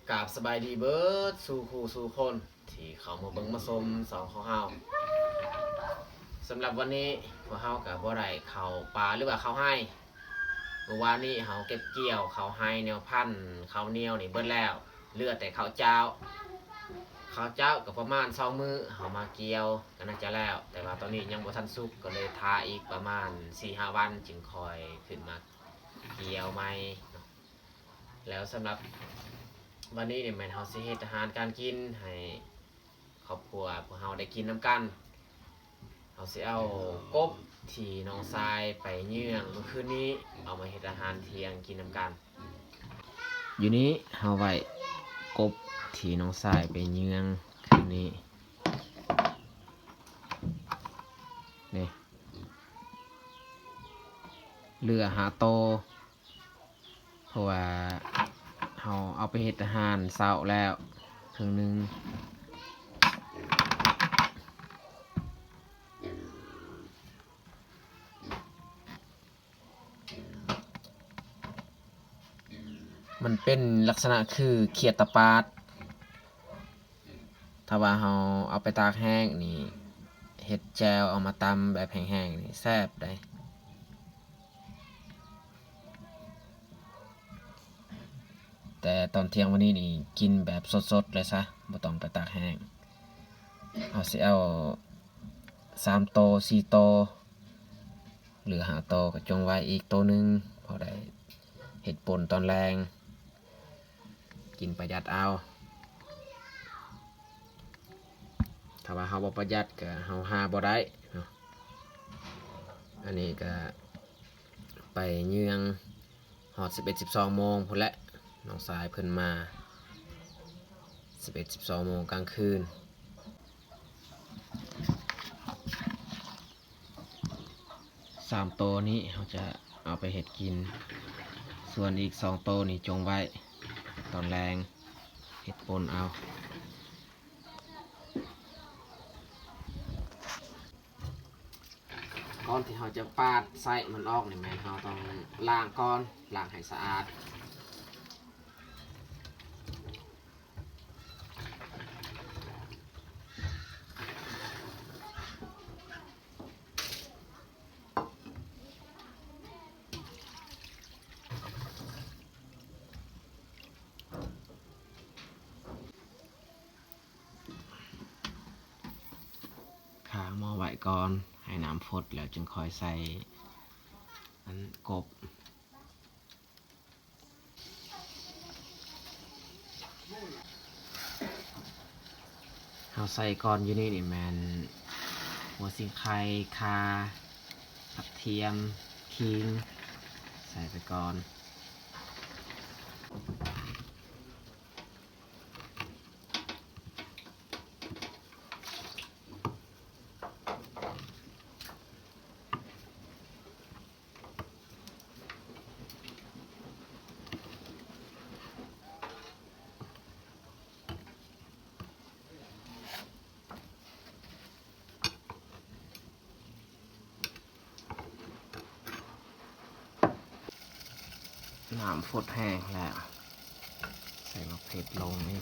กราบสบายดีเบิร์ดสู่คู่สู่คนที่เขามาเบิ่งมาชมสองของเฮาสำหรับวันนี้พวกเฮากับบ่ได้เข้าป่าหรือว่าเข้าให้เมื่อวานนี้เฮาเก็บเกี่ยวเข้าให้แนวพันธุ์ข้าวเหนียวนี่เบิดแล้วเหลือแต่ข้าวเจ้าก็ประมาณ2มื้อเฮามาเกี่ยวก็น่าจะแล้วแต่ว่าตอนนี้ยังบ่ทันสุกก็เลยทาอีกประมาณ 4-5 วันจึงค่อยขึ้นมาเกี่ยวใหม่เนาะแล้วสำหรับวันนี้เนี่ยแม่นเฮาสิเฮ็ดอาหารการกินให้ครอบครัวพวกเฮาได้กินน้ำกันเฮาสิเอากบที่น้องทรายไปเยื่องเมื่อคืนนี้เอามาเฮ็ดอาหารเที่ยงกินน้ำกันอยู่นี้เฮาไว้กบที่น้องทรายไปเยื่องคืนนี้นี่เรือหาโตเพราะว่าเฮาเอาไปเฮ็ดอาหารเช้าแล้วครึ่งนึงมันเป็นลักษณะคือเขียดตะปาดถ้าว่าเฮาเอาไปตากแห้งนี่เฮ็ดแจ่วเอามาตำแบบแห้งๆนี่แซ่บได้แต่ตอนเที่ยงวันนี้นี่กินแบบสดๆเลยซะบ่ต้องไปตากแห้งเอาสิเอา3โต4โตหรือ5โตก็จงไว้อีกโตนึงพอได้เฮ็ดป่นตอนแรงกินประหยัดเอาถ้าว่าเฮาบ่ประหยัดก็เฮาหาบ่ได้เนาะอันนี้ก็ไปเยืองฮอด11-12 โมงพุ่นแหละน้องสายเพิ่นมา11-12 โมงกลางคืน3โตนี้เฮาจะเอาไปเฮ็ดกินส่วนอีก2โตนี้จงไว้ตอนแรงเฮ็ดป่นเอาก่อนที่เราจะปาดไส้มันออกนี่แม่นเราต้องล้างก่อนล้างให้สะอาดข้างหม้อไว้ก่อนให้น้ำฟดแล้วจึงค่อยใส่อันกบเราใส่ก่อนอยู่นี่แมนหัวสิงไข่คาผักเทียมขิงใส่ไปก่อนน้ำฟดแห้งแล้วใส่มะเขือลงนี่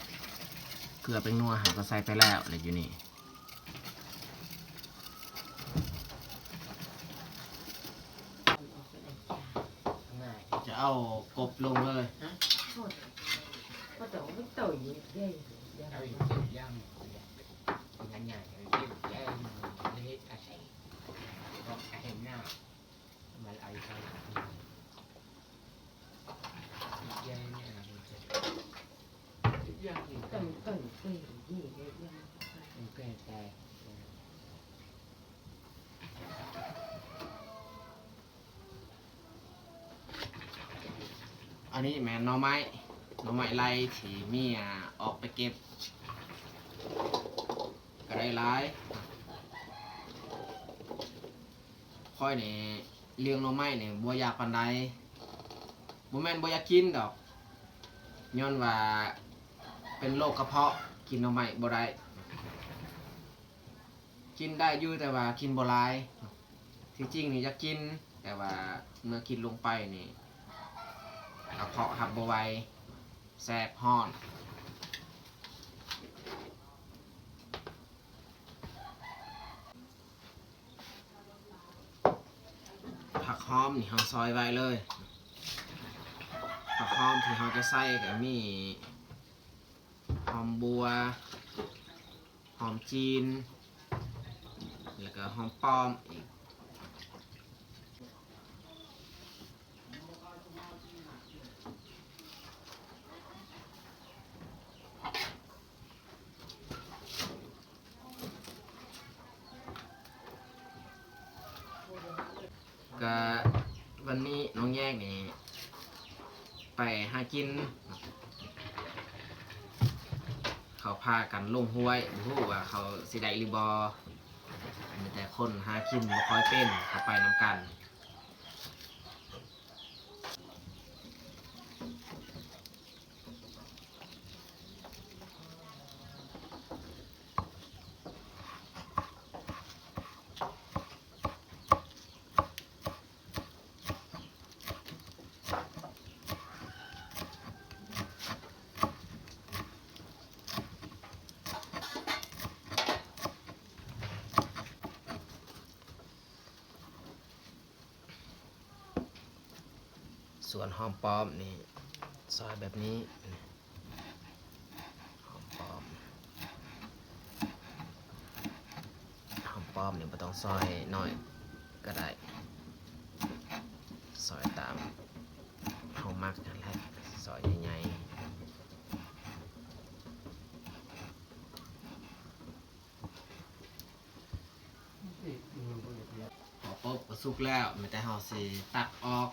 เกลือเป็นนัวหาก็ใส่ไปแล้วเลยอยู่นี่จะเอากบลงเลยก็ต้องไม่ต่อยเด้ย่างใหญ่ๆย่างเล็กอาศัยก็เห็นหน้ามันไอ้ใช่ย่างเนี่ยนะย่างต้นกล้วยนี่ย่างกล้วยแต่อันนี้แม่นหน่อไม้ไรที่เมียออกไปเก็บก็ได้ร้ายค่อยนี่เลี้ยงหน่อไม้เนี่ยบ่อยากปานใดบ่แม่นบ่อยากกินดอกย้อนว่าเป็นโรคกระเพาะกินหน่อไม้บ่ได้กินได้อยู่แต่ว่ากินบ่หลายที่จริงนี่อยากกินแต่ว่าเมื่อกินลงไปนี่กระเพาะหับบ่ไหวแสบฮ้อน หอมนี่เราซอยไว้เลยผักหอมที่เราจะใส่ก็มีหอมบัวหอมจีนแล้วก็หอมป้อมอีกก็วันนี้น้องแยกนี่ไปหากินเขาพากันลงห้วยบ่รู้ว่าเขาสิได้หรือบ่มีแต่คนหากินบ่ค่อยเป็นเขาไปนำกันส่วนหอมป้อมนี่ซอยแบบนี้หอมป้อมนี่ไม่ต้องซอยน้อยก็ได้ซอยตามเฮามักนั่นแหละซอยใหญ่ๆพอปุ๊บก็สุกแล้วไม่แต่เฮาสิตักออก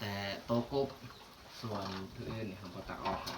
แต่โตกบส่วนอื่นๆนี่ผมก็ตักออกนะ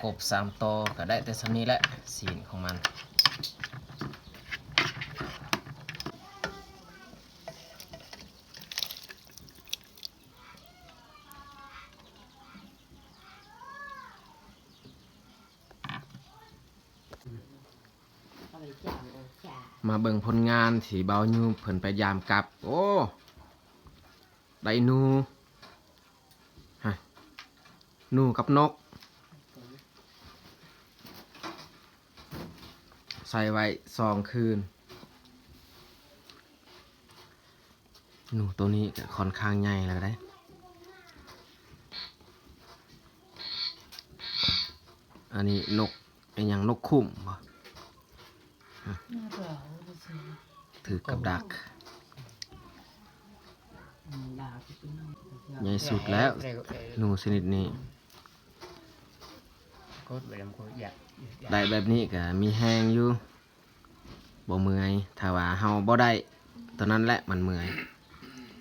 กบ3ตัวก็ได้แต่สำนี้แหละสีนของมันมาเบิ่งผลงานที่เบายูเพิ่นไปยามกับโอ้ได้หนูฮะหนูกับนกใส่ไว้2 คืนหนูตัวนี้ก็ค่อนข้างใหญ่แล้วได้อันนี้นกเป็นอย่างนกคุ้มบ่ถือกับดักใหญ่สุดแล้วหนูชนิดนี้ได้แบบนี้ก็มีแห้งอยู่บ่เมื่อยถ้าว่าเฮาบ่ได้ตัวนั้นแหละมันเมื่อย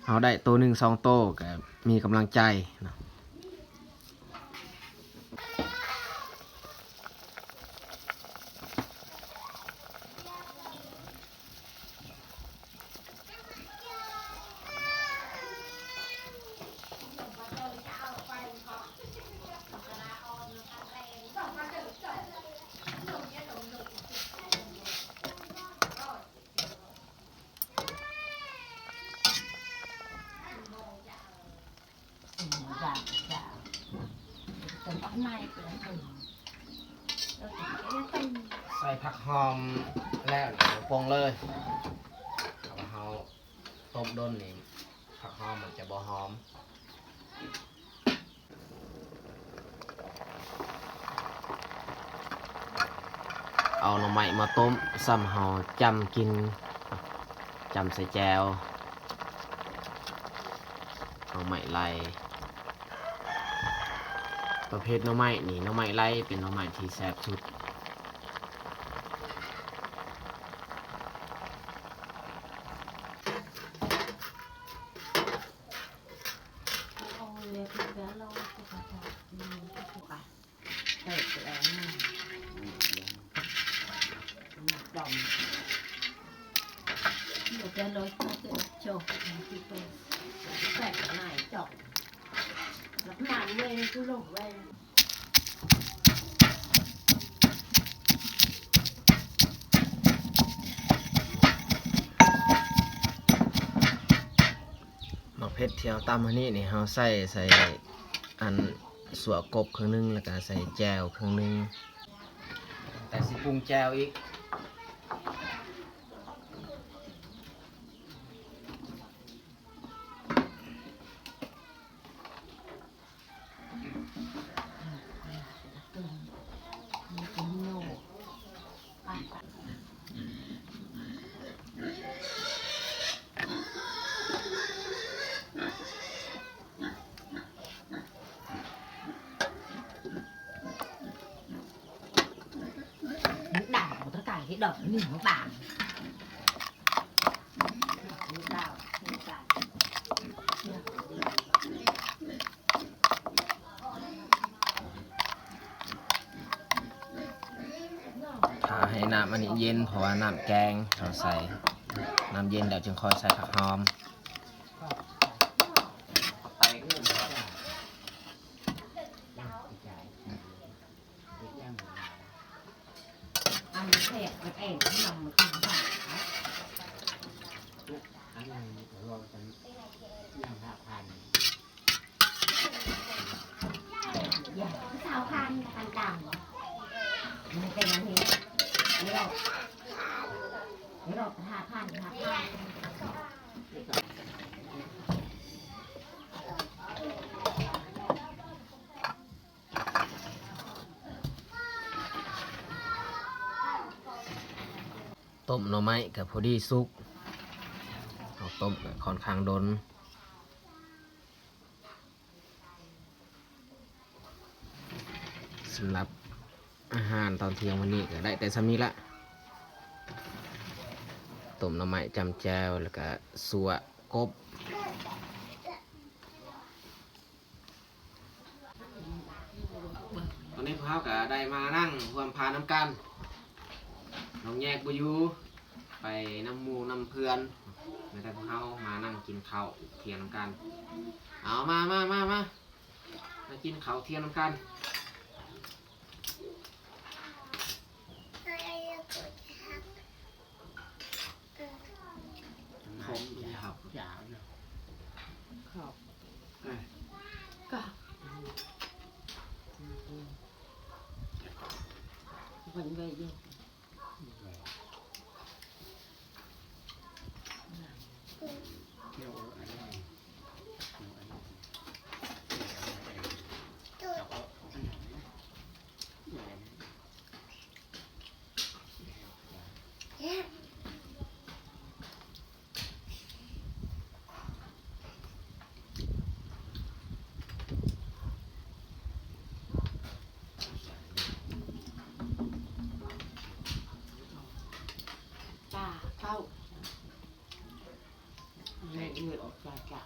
เฮาได้ตัว1 2ตัวก็มีกำลังใจเนาะใส่ผักหอมแล้วปรุงเลยเอาเฮาต้มด้นนี่ผักหอมมันจะบ่หอม เอาหน่อไม้มาต้มซ้ำเฮาจำกินจำใส่แจวหน่อไม้ไล่ประเภทหน่อไม้นี่หน่อไม้ไล่เป็นหน่อไม้ที่แซ่บสุดCho lối cho thì tôi phải cái này chọc lắm nặng lên cứ lủng lên มะเพ็ดเที่ยวตำอันนี้นี่เฮาใส่อันสัวกบครึ่งนึงแล้วก็ใส่แจวครึ่งนึงแต่สิปรุงแจวอีกđảo của tất cả cái đợt nó nhìn nó bảng đảo ถ้าให้น้ำอันนี้เย็นเพราะว่าน้ำแกงเราใส่น้ำเย็นเดี๋ยวจึงค่อยใส่ผักหอมăn thẹt với em cũng nằm một thùng thả dạ cái sao khan tầm mình cái này thì nhớ rồi hạ khan ต้มหน่อไม้กับพอดีสุกเอาต้มกับค่อนข้างโดนสำหรับอาหารตอนเที่ยงวันนี้ก็ได้แต่ซ้ำนี้ละต้มหน่อไม้จำแจวแล้วก็สัวกบตอนนี้พวกเขาก็ได้มานั่งรวมพาน้ำกันน้องแยกบุยูไปน้ำหมูน้ำเพื่อนไม่ได้พวกเขามานั่งกินข้าวเที่ยงน้ำกันเอามากินข้าวเที่ยงน้ำกันvẫn về đi không người người ở trà trà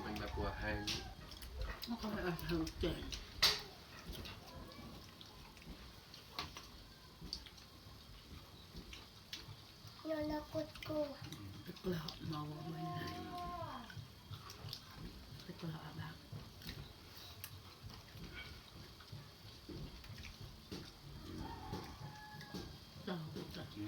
mình là của hai nó không phải ở thường trời nó là cột cô tức là họ màu bên này tức là họ bạc đâu cũng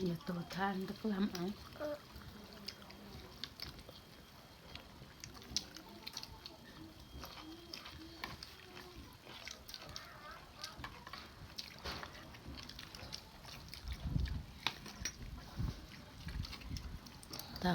อย่าตัวทานตะกลำเอาเต่า